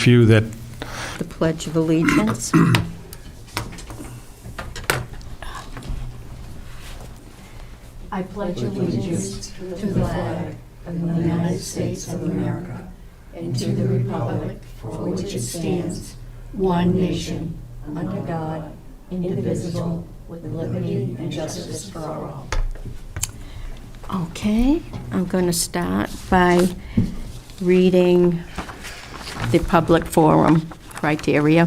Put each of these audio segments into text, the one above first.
few that The Pledge of Allegiance. I pledge allegiance to the flag of the United States of America and to the republic for which it stands, one nation, under God, indivisible, with liberty and justice for all. Okay, I'm going to start by reading the public forum criteria.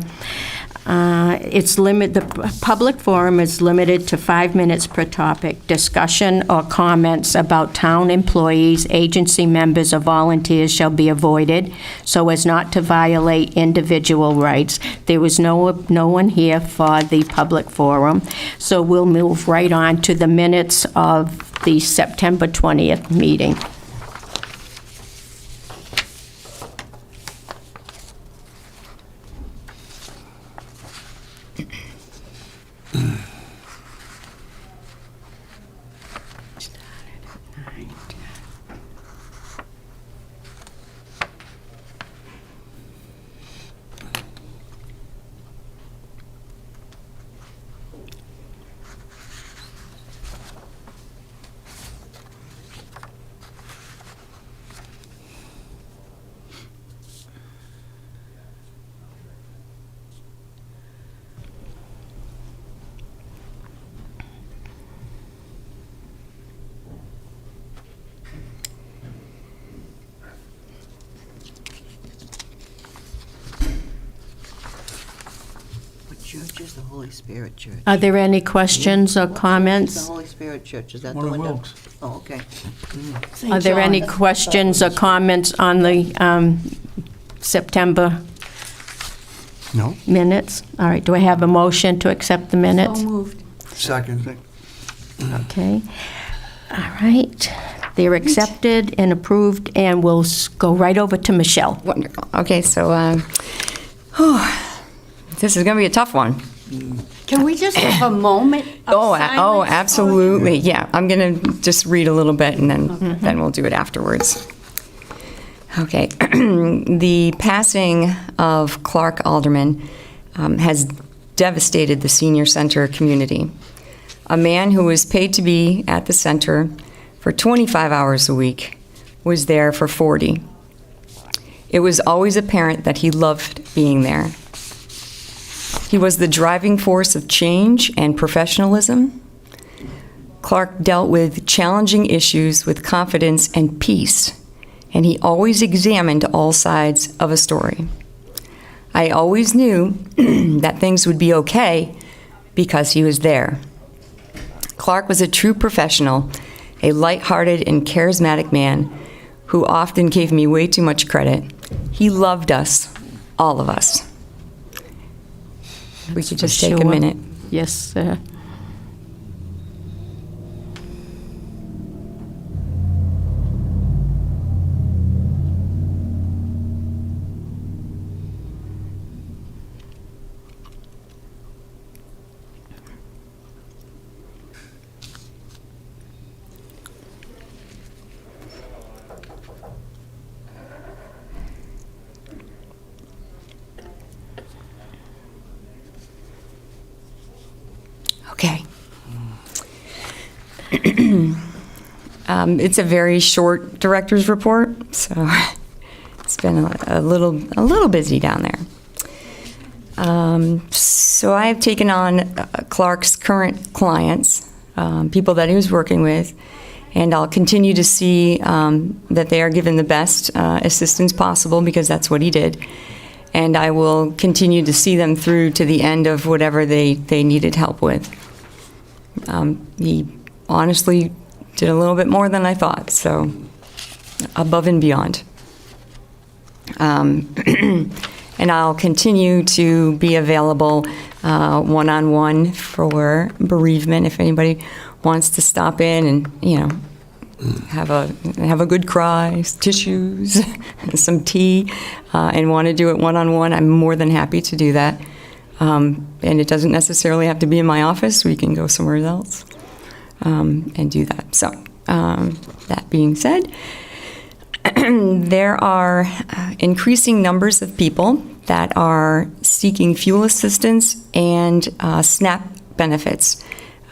The public forum is limited to 5 minutes per topic. Discussion or comments about town employees, agency members, or volunteers shall be avoided so as not to violate individual rights. There was no one here for the public forum, so we'll move right on to the minutes of the September 20th meeting. Church is the Holy Spirit Church. Are there any questions or The comments? Holy Spirit Church, is that the One of one? Wilkes. Oh, okay. Are there any questions or comments on the September No. minutes? All right, do I have a motion to accept the minutes? So moved. Second. Okay. All right. They're accepted and approved, and we'll go right over to Michelle. Wonderful. Okay, so this is going to be a tough one. Can we just have a moment of silence? Absolutely. Yeah, I'm going to just read a little bit, and then we'll do it afterwards. Okay. The passing of Clark Alderman has devastated the senior center community. A man who was paid to be at the center for 25 hours a week was there for 40. It was always apparent that he loved being there. He was the driving force of change and professionalism. Clark dealt with challenging issues with confidence and peace, and he always examined all sides of a story. I always knew that things would be okay because he was there. Clark was a true professional, a lighthearted and charismatic man who often gave me way too much credit. He loved us, all of us. We could just take a Sure. minute. Yes, sir. Okay. It's a very short director's report, so it's been a little busy down there. So I have taken on Clark's current clients, people that he was working with, and I'll continue to see that they are given the best assistance possible because that's what he did. And I will continue to see them through to the end of whatever they needed help with. He honestly did a little bit more than I thought, so above and beyond. And I'll continue to be available one-on-one for bereavement if anybody wants to stop in and, have a good cry, tissues, some tea, and want to do it one-on-one, I'm more than happy to do that. And it doesn't necessarily have to be in my office. We can go somewhere else and do that. So that being said, there are increasing numbers of people that are seeking fuel assistance and SNAP benefits.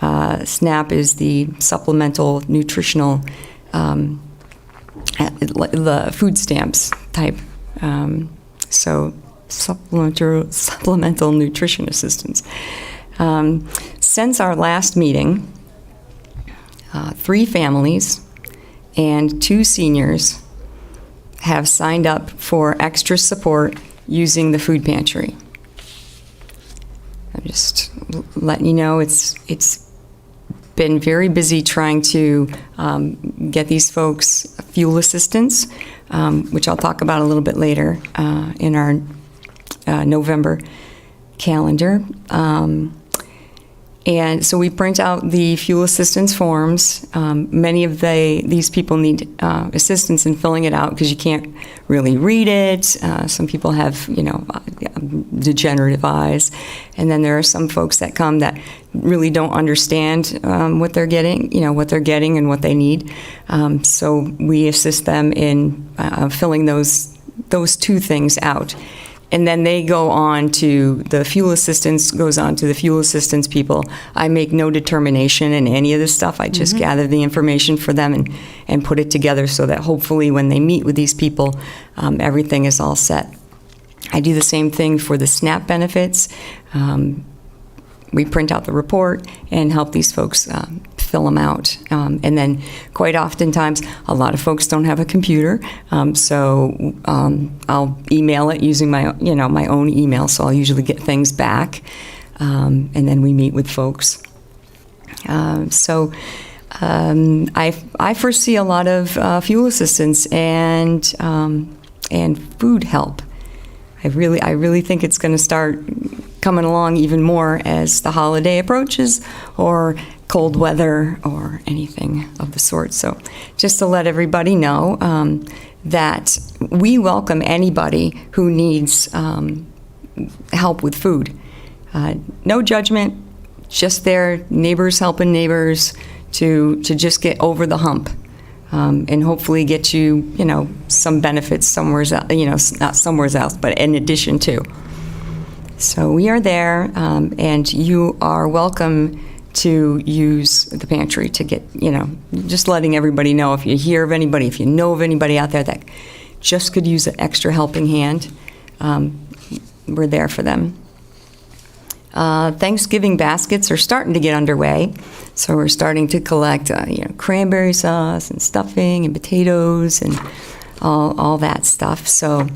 SNAP is the supplemental nutritional, the food stamps type. So supplemental nutrition assistance. Since our last meeting, 3 families and 2 seniors have signed up for extra support using the food pantry. I'm just letting you know it's been very busy trying to get these folks fuel assistance, which I'll talk about a little bit later in our November calendar. And so we print out the fuel assistance forms. Many of these people need assistance in filling it out because you can't really read it. Some people have, degenerative eyes. And then there are some folks that come that really don't understand what they're getting, and what they need. So we assist them in filling those 2 things out. And then they go on to the fuel assistance, goes on to the fuel assistance people. I make no determination in any of this stuff. I just gather the information for them and put it together so that hopefully when they meet with these people, everything is all set. I do the same thing for the SNAP benefits. We print out the report and help these folks fill them out. And then quite oftentimes, a lot of folks don't have a computer, so I'll email it using my own email, so I'll usually get things back, and then we meet with folks. So I foresee a lot of fuel assistance and food help. I really think it's going to start coming along even more as the holiday approaches, or cold weather, or anything of the sort. So just to let everybody know that we welcome anybody who needs help with food. No judgment, just their neighbors helping neighbors to just get over the hump. And hopefully get you, some benefits somewhere else, not somewhere else, but in addition to. So we are there, and you are welcome to use the pantry to get, just letting everybody know if you hear of anybody, if you know of anybody out there that just could use an extra helping hand, we're there for them. Thanksgiving baskets are starting to get underway, so we're starting to collect, cranberry sauce and stuffing and potatoes and all that stuff. So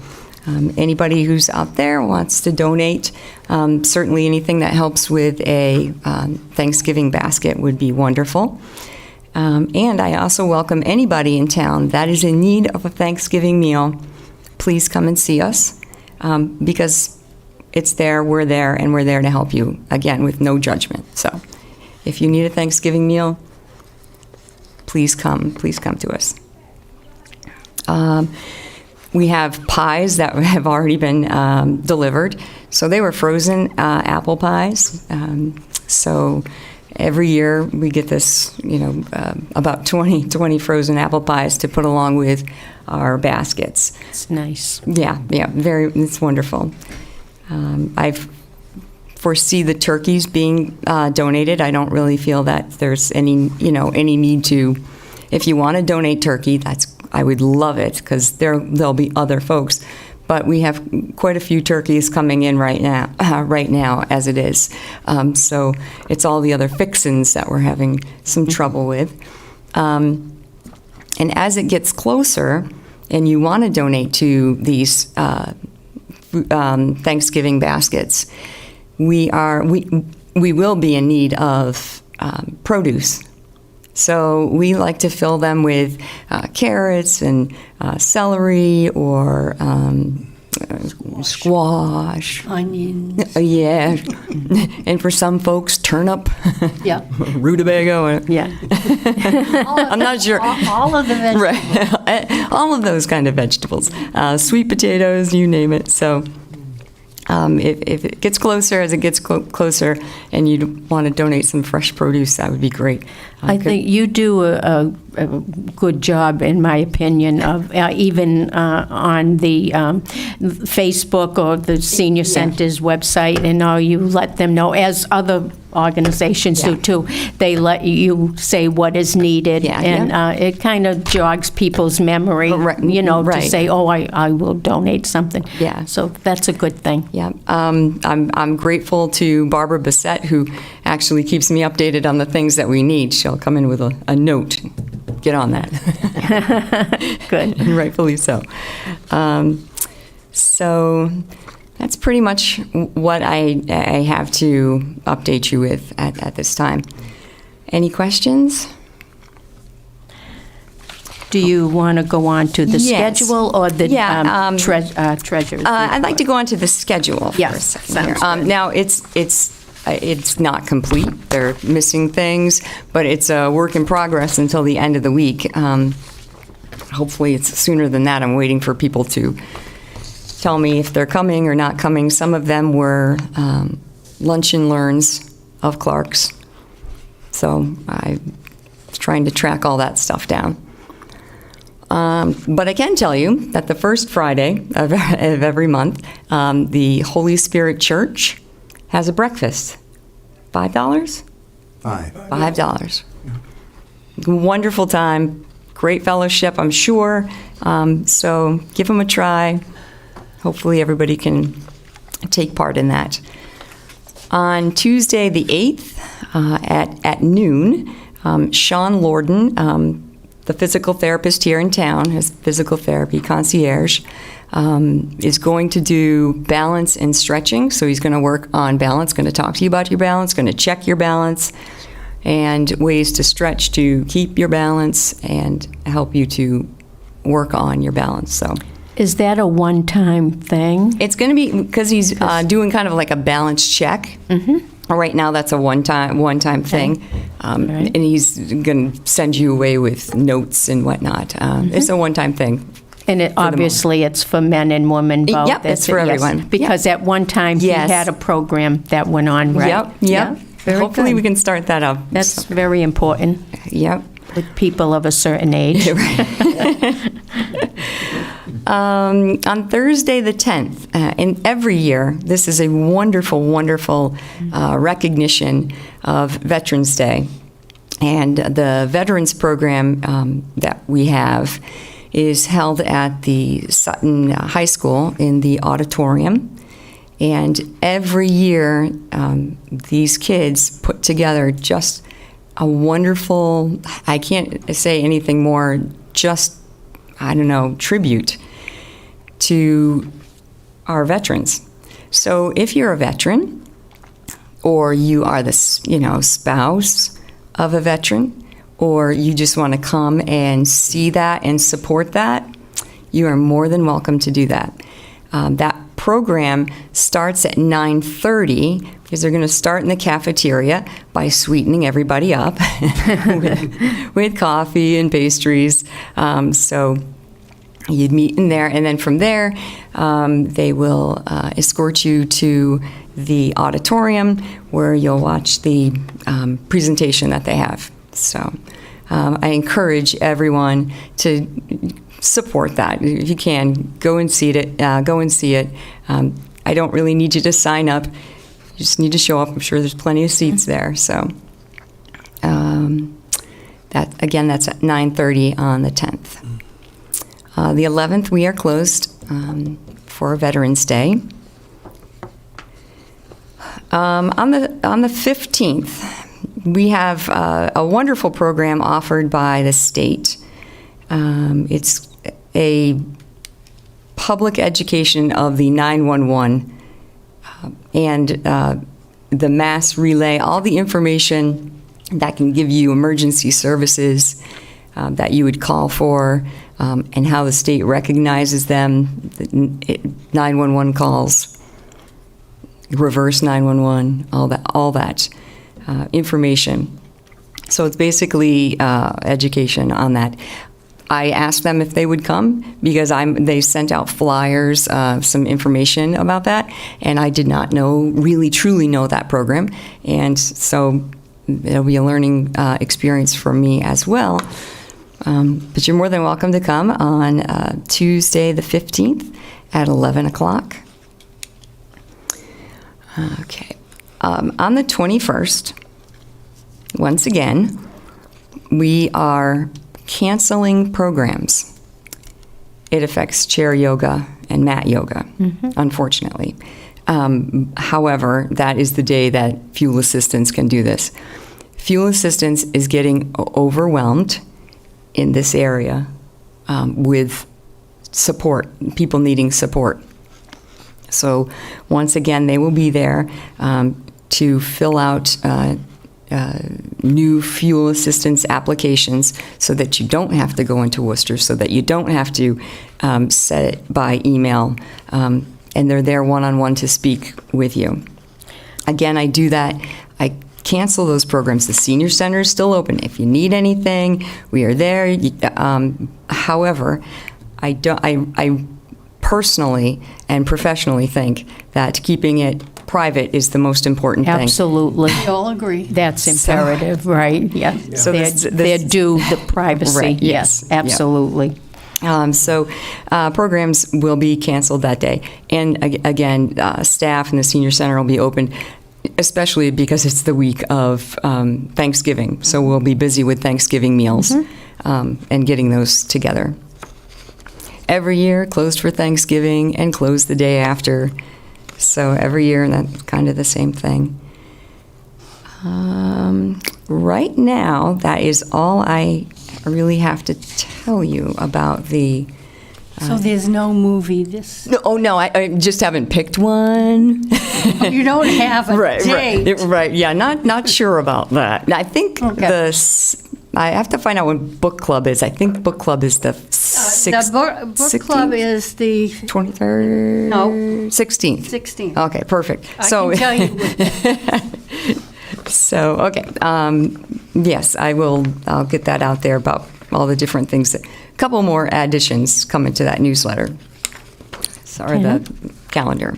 anybody who's out there wants to donate, certainly anything that helps with a Thanksgiving basket would be wonderful. And I also welcome anybody in town that is in need of a Thanksgiving meal. Please come and see us, because it's there, we're there, and we're there to help you, again, with no judgment. So if you need a Thanksgiving meal, please come to us. We have pies that have already been delivered. So they were frozen apple pies. So every year we get this, about 20 frozen apple pies to put along with our baskets. It's nice. Yeah, it's wonderful. I foresee the turkeys being donated. I don't really feel that there's any need to. If you want to donate turkey, I would love it, because there'll be other folks. But we have quite a few turkeys coming in right now as it is. So it's all the other fixins that we're having some trouble with. And as it gets closer, and you want to donate to these Thanksgiving baskets, we will be in need of produce. So we like to fill them with carrots and celery, or squash. Onions. Yeah. And for some folks, turnip. Yeah. Rutabaga. Yeah. I'm not sure. All of the vegetables. Right. All of those kind of vegetables. Sweet potatoes, you name it. So if it gets closer, and you want to donate some fresh produce, that would be great. I think you do a good job, in my opinion, of even on the Facebook or the Senior Center's website, and all you let them know, as other organizations do too. They let you say what is needed, and it kind of jogs people's memory, to say, oh, I will donate something. Yeah. So that's a good thing. Yeah, I'm grateful to Barbara Bissett, who actually keeps me updated on the things that we need. She'll come in with a note. Get on that. Good. And rightfully so. So that's pretty much what I have to update you with at this time. Any questions? Do you want to go on to the Yes. schedule or the treasurer's? I'd like to go on to the schedule for a Yes, second here. sounds good. Now, it's not complete. They're missing things, but it's a work in progress until the end of the week. Hopefully, it's sooner than that. I'm waiting for people to tell me if they're coming or not coming. Some of them were lunch and learns of Clark's, so I'm trying to track all that stuff down. But I can tell you that the first Friday of every month, the Holy Spirit Church has a breakfast. $5? $5. Wonderful time, great fellowship, I'm sure. So give them a try. Hopefully everybody can take part in that. On Tuesday the 8th at noon, Sean Lorden, the physical therapist here in town, his physical therapy concierge, is going to do balance and stretching. So he's going to work on balance, going to talk to you about your balance, going to check your balance, and ways to stretch to keep your balance and help you to work on your balance. So Is that a one-time thing? it's going to be, because he's doing kind of like a balance check. Right now, that's a one-time thing, Right. and he's going to send you away with notes and whatnot. It's a one-time thing. And obviously, it's for men and women both. Yep, it's for everyone. Because at one time, he Yes. had a program that went on, right? Yep. Yeah, very Hopefully, good. we can start that up. That's very important Yep. with people of a certain age. On Thursday the 10th, and every year, this is a wonderful, wonderful recognition of Veterans Day. And the Veterans Program that we have is held at the Sutton High School in the auditorium. And every year, these kids put together just a wonderful, I can't say anything more, just, tribute to our veterans. So if you're a veteran, or you are the, spouse of a veteran, or you just want to come and see that and support that, you are more than welcome to do that. That program starts at 9:30 because they're going to start in the cafeteria by sweetening everybody up with coffee and pastries. So you'd meet in there, and then from there, they will escort you to the auditorium where you'll watch the presentation that they have. So I encourage everyone to support that. If you can, go and see it. I don't really need you to sign up. You just need to show up. I'm sure there's plenty of seats there. So that's at 9:30 on the 10th. The 11th, we are closed for Veterans Day. On the 15th, we have a wonderful program offered by the state. It's a public education of the 911 and the mass relay, all the information that can give you emergency services that you would call for, and how the state recognizes them, 911 calls, reverse 911, all that information. So it's basically education on that. I asked them if they would come because they sent out flyers, some information about that, and I did not really truly know that program. And so it'll be a learning experience for me as well. But you're more than welcome to come on Tuesday the 15th at 11 o'clock. Okay. On the 21st, once again, we are canceling programs. It affects chair yoga and mat yoga, unfortunately. However, that is the day that fuel assistance can do this. Fuel assistance is getting overwhelmed in this area with support, people needing support. So once again, they will be there to fill out new fuel assistance applications so that you don't have to go into Worcester, so that you don't have to set it by email, and they're there one-on-one to speak with you. Again, I do that. I cancel those programs. The senior center is still open. If you need anything, we are there. However, I personally and professionally think that keeping it private is the most important thing. Absolutely. We all agree. That's imperative, right? Yeah. So They're due the privacy. Right, Yes, yeah. absolutely. So programs will be canceled that day. And again, staff and the senior center will be open, especially because it's the week of Thanksgiving. So we'll be busy with Thanksgiving meals and getting those together. Every year, closed for Thanksgiving and closed the day after. So every year, that's kind of the same thing. Right now, that is all I really have to tell you about the... So there's no movie this, No, no, I just haven't picked one. you don't have a date. Right, yeah, not sure about that. I think Okay. I have to find out when book club is. I think book club is the The book club is the 23rd? No. 16th. 16th. Okay, perfect. I can tell you. So, okay, yes, I'll get that out there about all the different things. A couple more additions come into that newsletter, or the calendar.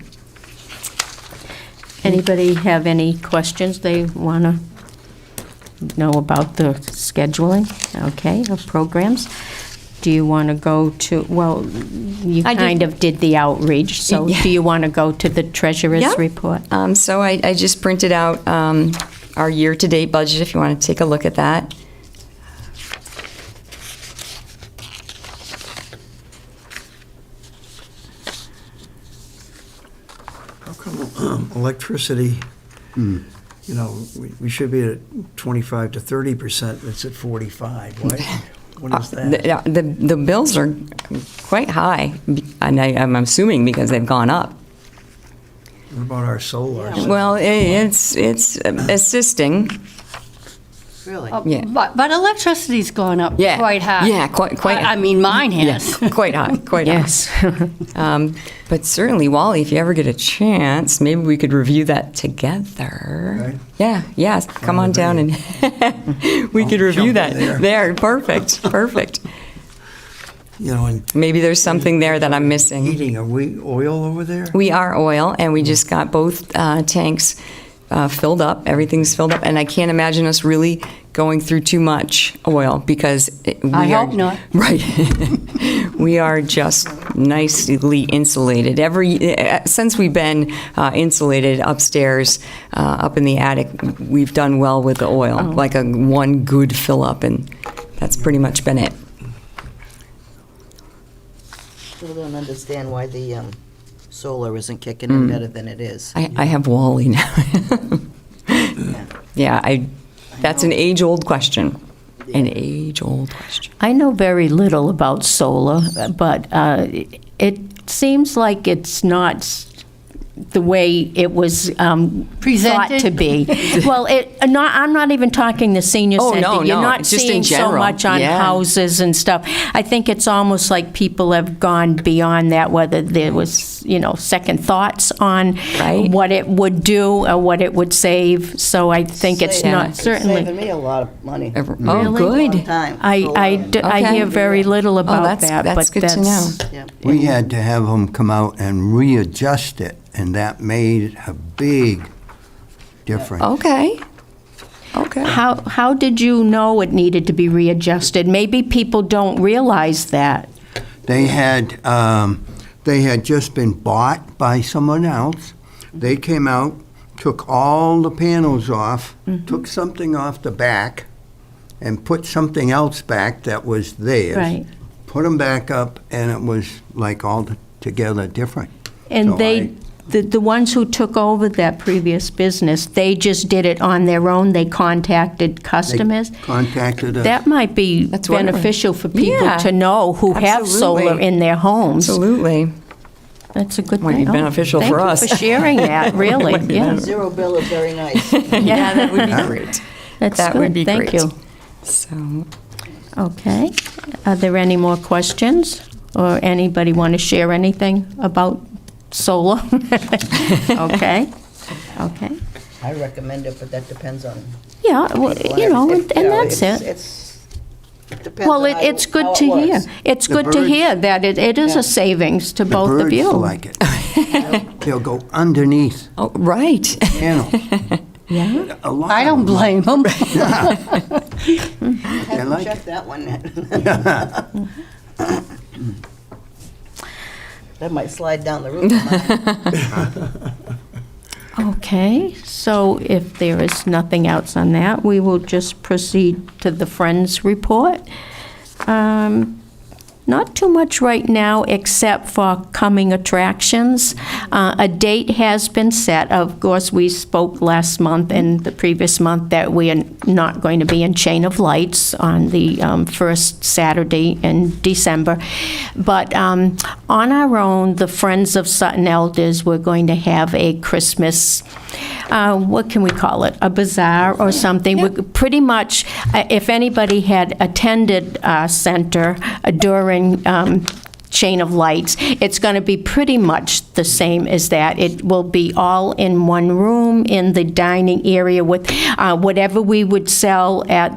Anybody have any questions they want to know about the scheduling, okay, of programs? Do you want to go to, well, you I did- kind of did the outreach, so Yeah. do you want to go to the treasurer's Yeah. report? So I just printed out our year-to-date budget, if you want to take a look at that. How come electricity, you know, we should be at 25 to 30%, it's at 45. Why? What is that? The bills are quite high, and I'm assuming because they've gone up. What about our solar? Well, it's assisting. Really? Yeah. But electricity's gone up Yeah. quite high. Yeah, quite. I mean, mine has. Yeah, quite high, quite high. Yes. But certainly, Wally, if you ever get a chance, maybe we could review that together. Okay. Yeah, yes, come on with down me. and we could review jump that. in there. Perfect, perfect. You know, and Maybe there's something there that I'm missing. heating, are we oil over there? We are oil, and we just got both tanks filled up. Everything's filled up, and I can't imagine us really going through too much oil because I hope not. Right. We are just nicely insulated. Since we've been insulated upstairs, up in the attic, we've done well with the oil, like one good fill up, and that's pretty much been it. Still don't understand why the solar isn't kicking in better than it is. I have Wally now. Yeah, that's an age-old question. An age-old question. I know very little about solar, but it seems like it's not the way it was thought Presented? to be. Well, I'm not even talking the senior Oh, center. no, You're no, not just in seeing so general. much on Yeah. houses and stuff. I think it's almost like people have gone beyond that, whether there was, second thoughts on Right. what it would do or what it would save. So I think it's not Saving certainly. me a lot of money. Oh, Really? good. Long time. I Okay. hear very little about that's that, that's but good to know. Yeah. We had to have them come out and readjust it, and that made a big difference. Okay. Okay. How did you know it needed to be readjusted? Maybe people don't realize that. They had just been bought by someone else. They came out, took all the panels off, took something off the back, and put something else back that was theirs. Right. Put them back up, and it was like all together different. And So they, the ones who took over that previous business, they just did it on their own? They contacted They customers? contacted us. That might be That's wonderful. beneficial for people Yeah, to know who have solar absolutely. in their homes. Absolutely. That's a good Might thing. be beneficial for us. Thank you for sharing that, really, Might be yeah. beneficial. Zero bill is very nice. Yeah, that would be great. That's That good. would be Thank great. you. So, Okay. Are there any more questions? Or anybody want to share anything about solar? Okay. Okay. I recommend it, but that depends on. Yeah, well, people you know, everything. and You know, that's it. It depends Well, on how it's how good it to hear. works. It's The good to birds- hear that it is Yeah. a savings to The both of birds you. like it. They'll go underneath oh, right. panels. Yeah. A lot I of don't them. blame them. They Haven't like checked it. that one yet. That might slide down the roof. Okay, so if there is nothing else on that, we will just proceed to the Friends report. Not too much right now, except for coming attractions. A date has been set. Of course, we spoke last month and the previous month that we are not going to be in Chain of Lights on the first Saturday in December. But on our own, the Friends of Sutton Elders, we're going to have a Christmas, what can we call it? A bazaar or something. We're pretty much, if anybody had attended our center during Chain of Lights, it's going to be pretty much the same as that. It will be all in one room in the dining area with whatever we would sell at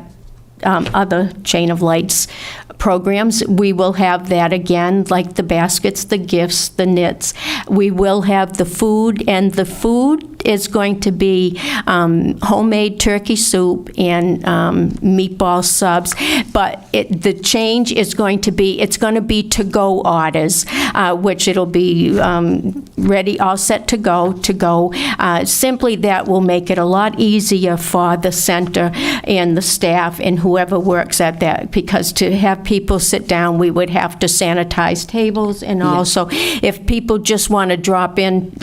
other Chain of Lights programs. We will have that again, like the baskets, the gifts, the knits. We will have the food, and the food is going to be homemade turkey soup and meatball subs. But the change is going to be, it's going to be to-go orders, which it'll be ready, all set to go. Simply that will make it a lot easier for the center and the staff and whoever works at that, because to have people sit down, we would have to sanitize tables, and also if people just want to drop in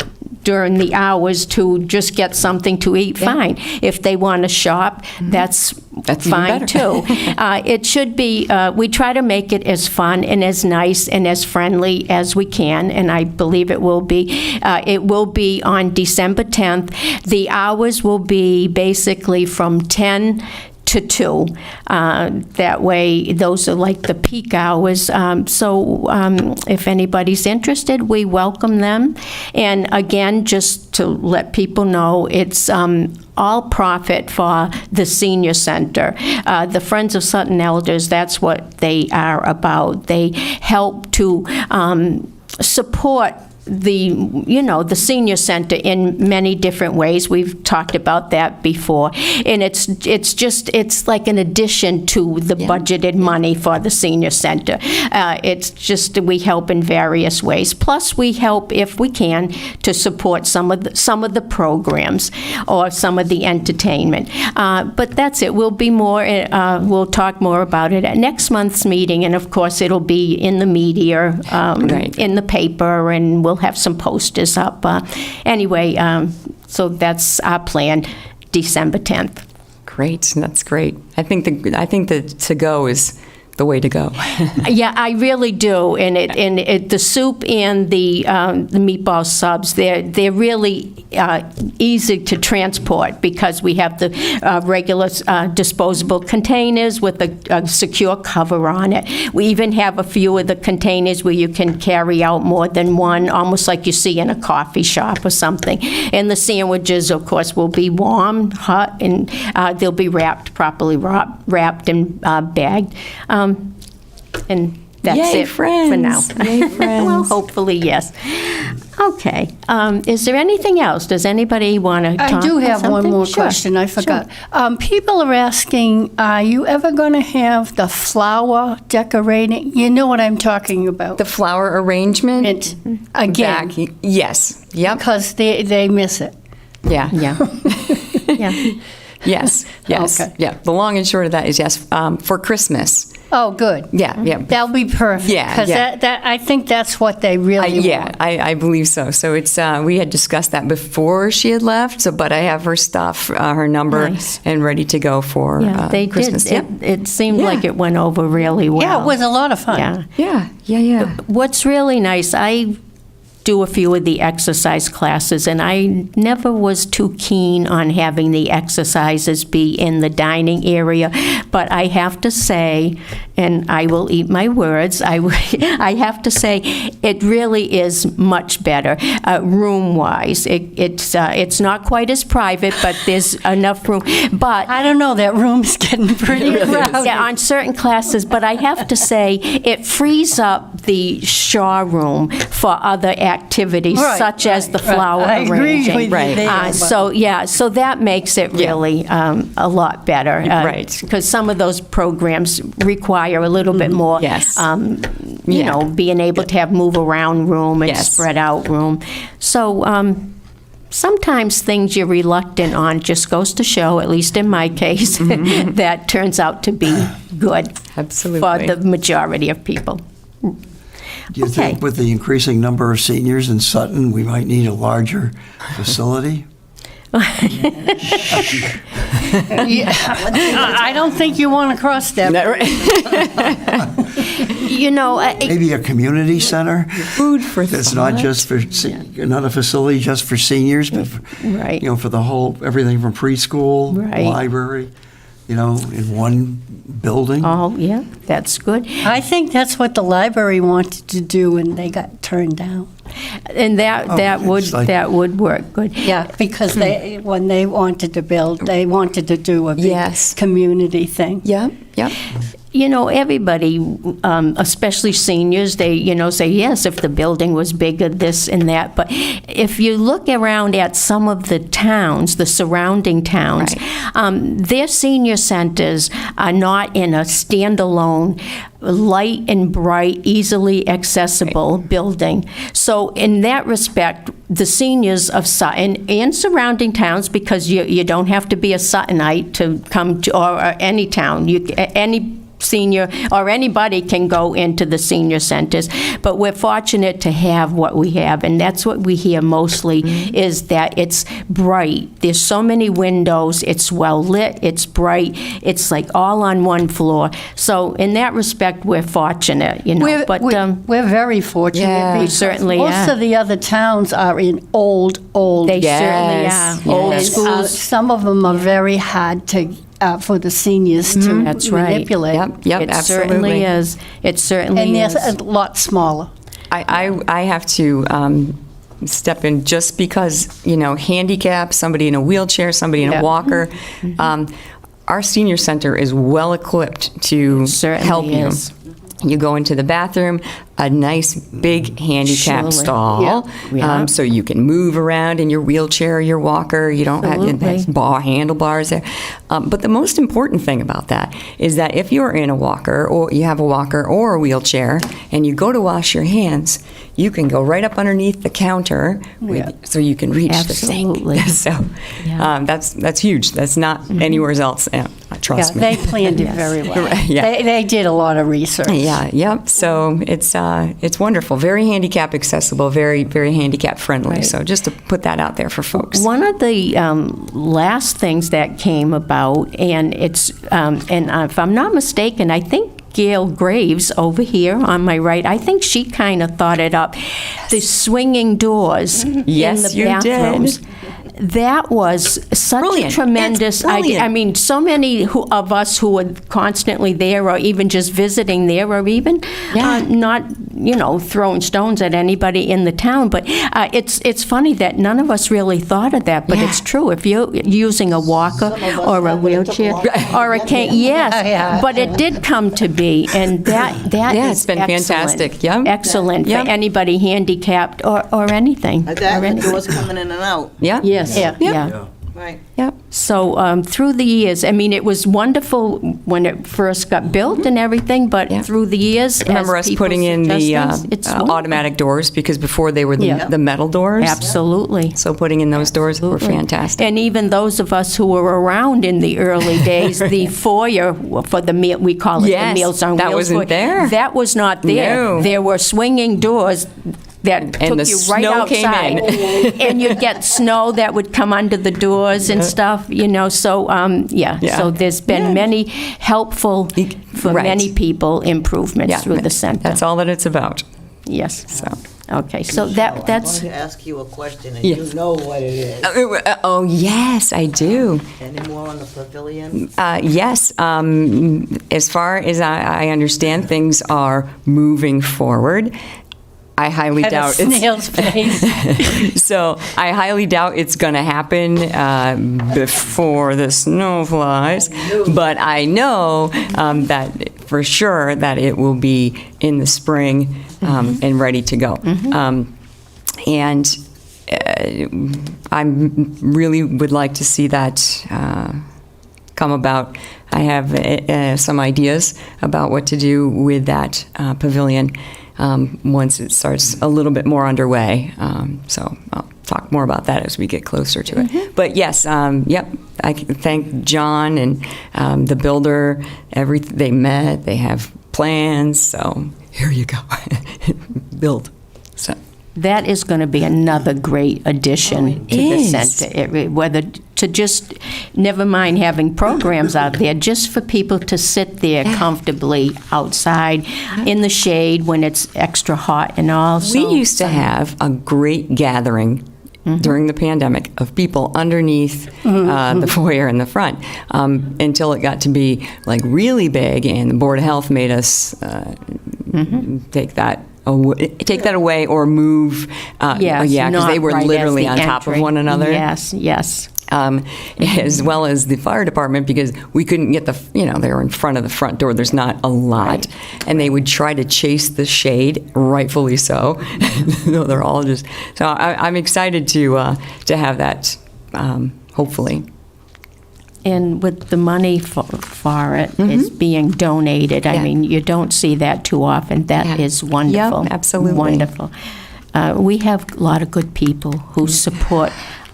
during the hours to just get something to eat, fine. If they want to shop, that's even fine better. too. It should be, we try to make it as fun and as nice and as friendly as we can, and I believe it will be. It will be on December 10th. The hours will be basically from 10 to 2. That way, those are like the peak hours. So if anybody's interested, we welcome them. And again, just to let people know, it's all profit for the senior center. The Friends of Sutton Elders, that's what they are about. They help to support the senior center in many different ways. We've talked about that before. And it's like an addition to the budgeted money for the senior center. It's just, we help in various ways. Plus, we help, if we can, to support some of the programs or some of the entertainment. But that's it. We'll be more, we'll talk more about it at next month's meeting. And of course, it'll be in the media, Right. in the paper, and we'll have some posters up. Anyway, so that's our plan, December 10th. Great, that's great. I think the to-go is the way to go. Yeah, I really do. And the soup and the meatball subs, they're really easy to transport because we have the regular disposable containers with a secure cover on it. We even have a few of the containers where you can carry out more than one, almost like you see in a coffee shop or something. And the sandwiches, of course, will be warm, hot, and they'll be properly wrapped and bagged. And that's Yay, it for now. friends. Yay, friends. Well, hopefully, yes. Okay. Is there anything else? Does anybody want to talk I do have about one something? more Sure. question, I forgot. People are asking, are you ever going to have the flower decorating? You know what I'm talking about. The flower arrangement? It, again, Back- yes. Yep. because they miss it. Yeah. Yeah. Yeah. Yes. Yes. Okay. Yeah. The long and short of that is yes. For Christmas. Oh, good. Yeah. Yeah. That'll be perfect. Yeah, Because yeah. I think that's what they really want. I believe so. So it's we had discussed that before she had left. So, but I have her stuff, her number, Nice. and ready to go for Yeah, they Christmas. did. It seemed Yeah. like it went over really well. Yeah, it was a lot of fun. Yeah. Yeah. Yeah. Yeah. What's really nice, I do a few of the exercise classes, and I never was too keen on having the exercises be in the dining area, but I have to say, and I will eat my words, I have to say, it really is much better, room-wise. It's not quite as private, but there's enough room. But I don't know, that room's getting pretty crowded. yeah, on certain classes, but I have to say, it frees up the Shaw room for other activities, Right, such as the right, right. flower I agree arranging. with you Right. there, but- So that makes it really a lot better. Right. Because some of those programs require a little bit more, Yes. you Yeah. know, being able to have move-around room and Yes. spread-out room. So sometimes things you're reluctant on just goes to show, at least in my case, that turns out to be good Absolutely. for the majority of people. Do you think Okay. with the increasing number of seniors in Sutton, we might need a larger facility? Yeah. I don't think you want to cross that. You know, Maybe a community center Food for that's not just for, not a facility just for seniors, but, Right. you know, for the whole, everything from preschool, Right. library, you know, in one building. oh, yeah, that's good. I think that's what the library wanted to do, and they got turned down. And that it's like- would work good. Yeah, because when they wanted to build, they wanted to do a big Yes. community thing. Yep. Yep. You know, everybody, especially seniors, they, you know, say, yes, if the building was bigger, this and that. But if you look around at some of the towns, the surrounding towns, their senior centers are not in a standalone, light and bright, easily accessible building. So in that respect, the seniors of Sutton and surrounding towns, because you don't have to be a Suttonite to come to, or any town, any senior or anybody can go into the senior centers, but we're fortunate to have what we have, and that's what we hear mostly is that it's bright. There's so many windows, it's well lit, it's bright, it's like all on one floor. So in that respect, we're fortunate, you know. We're very fortunate. Yeah. We because certainly most are. of the other towns are in old. They certainly Yes, are. Old yes. schools. Some of them are very hard to for the seniors to That's right. manipulate. Yep. It Absolutely. certainly is. It certainly And is. they're a lot smaller. I have to step in just because, you know, handicap, somebody in a wheelchair, somebody in Yeah. a walker. Our senior center is well equipped to Certainly help you. is. You go into the bathroom, a nice big handicap Surely. stall, Yeah. so you can move around in your wheelchair or your walker. You don't have Absolutely. handlebars there. But the most important thing about that is that if you're in a walker or you have a walker or a wheelchair and you go to wash your hands, you can go right up underneath the counter so you can reach Absolutely. the sink. So Yeah. that's huge. That's not anywhere else. Trust me. They planned it very well. Yeah. They did a lot of research. Yeah, yep. So it's wonderful, very handicap accessible, very very handicap friendly. Right. So just to put that out there for folks. One of the last things that came about, and it's, and if I'm not mistaken, I think Gail Graves over here on my right, I think she kind of thought it up. The swinging doors Yes, in the you did. bathrooms. That was such Brilliant. a tremendous It's idea. brilliant. I mean, so many of us who are constantly there, or even just visiting there, or even not throwing stones at anybody in the town, but it's funny that none of us really thought of that, but it's true. If you're using a walker or a wheelchair or a cane, yes, but it did come to be, and that Yeah, is it's been excellent. fantastic. Yeah. Excellent Yeah. for anybody handicapped or anything. Like or that, the anything. doors coming in and out. Yeah. Yes, yeah. Right. Yep. So through the years, I mean, it was wonderful when it first got built and everything, but Yeah. through the years, I remember as us people putting in the suggested, it's wonderful. automatic doors, because before they were Yeah. the metal doors. Absolutely. So putting in those doors were fantastic. And even those of us who were around in the early days, the foyer for the meal, we call it Yes, the Meals on Wheels. that wasn't foyer, there. That was not there. No. There were swinging doors that And took the you right snow came outside. And you'd get snow that would come under the doors and stuff, so, Yeah. So there's been many helpful, for Right. many people, improvements Yeah, through the center. That's all that it's about. Yes. So. Okay, so that's, I wanted to ask you a question, and Yes. you know what it is. Oh, yes, I do. Any more on the pavilion? Yes, as far as I understand, things are moving forward. I highly at a doubt it's. snail's pace. So I highly doubt it's going to happen before the snow flies. But I know that for sure that it will be in the spring and ready to go. And I really would like to see that come about. I have some ideas about what to do with that pavilion once it starts a little bit more underway. So I'll talk more about that as we get closer to it. But yes, yep, I can thank John and the builder. They met, they have plans, so here you go. Build. So. That is going to be another great addition to the is. center. Whether to just, never mind having programs out there, just for people to sit there comfortably outside in the shade when it's extra hot and all. We used to have a great gathering during the pandemic of people underneath the foyer in the front until it got to be like really big, and the Board of Health made us take that away or move. Yes, because they not were right as literally the on top of entry. one another. Yes, yes. As well as the fire department, because we couldn't get they were in front of the front door. There's not a lot. And they would try to chase the shade, rightfully so. They're all just, so I'm excited to have that, hopefully. And with the money for it, it's being donated. I Yeah. mean, you don't see that too often. That is Yeah. wonderful. Yeah, absolutely. Wonderful. We have a lot of good people who support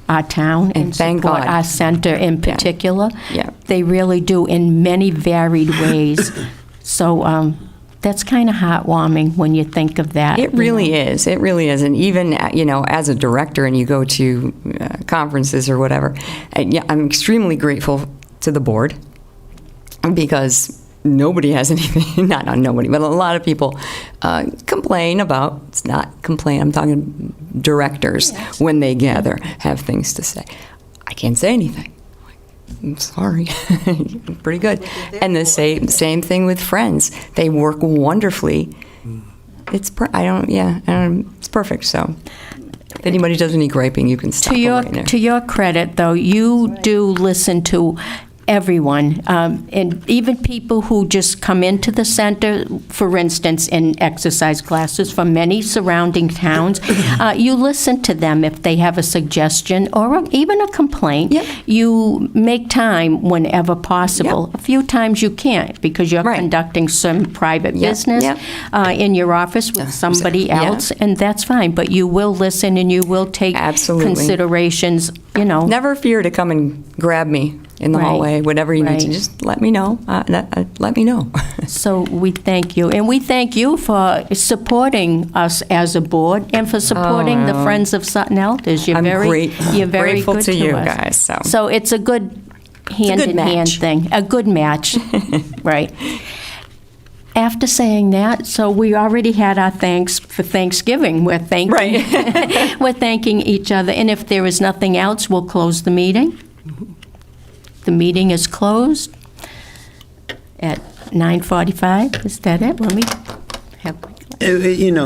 our town and thank support God. our center in particular. Yeah. They really do in many varied ways. So that's kind of heartwarming when you think of that. It really is. It really is. And even, as a director and you go to conferences or whatever, I'm extremely grateful to the board because nobody has anything, not nobody, but a lot of people complain about, it's not complain, I'm talking directors, when they gather, have things to say. I can't say anything. I'm sorry. Pretty good. And the same thing with friends. They work wonderfully. It's it's perfect. So if anybody does any griping, you can stop them right there. To your credit, though, you do listen to everyone, and even people who just come into the center, for instance, in exercise classes from many surrounding towns. You listen to them if they have a suggestion or even a complaint. Yep. You make time whenever possible. Yep. A few times you can't because you're Right. conducting some private Yep, business yep. in your office with somebody Yeah. else, and that's fine. But you will listen and you will take Absolutely. considerations, Never fear to come and grab me in the Right. hallway, whatever you need to. Right. Just let me know. Let me know. So we thank you. And we thank you for supporting us as a board and for supporting the Friends of Sutton Elders. You're I'm very grateful good to you us. guys, so. So it's a good hand-in-hand match. thing. A good match. Right. After saying that, so we already had our thanks for Thanksgiving. We're thanking, we're thanking each other. And if there is nothing else, we'll close the meeting. The meeting is closed at 9:45. Is that it? Let me have my You know,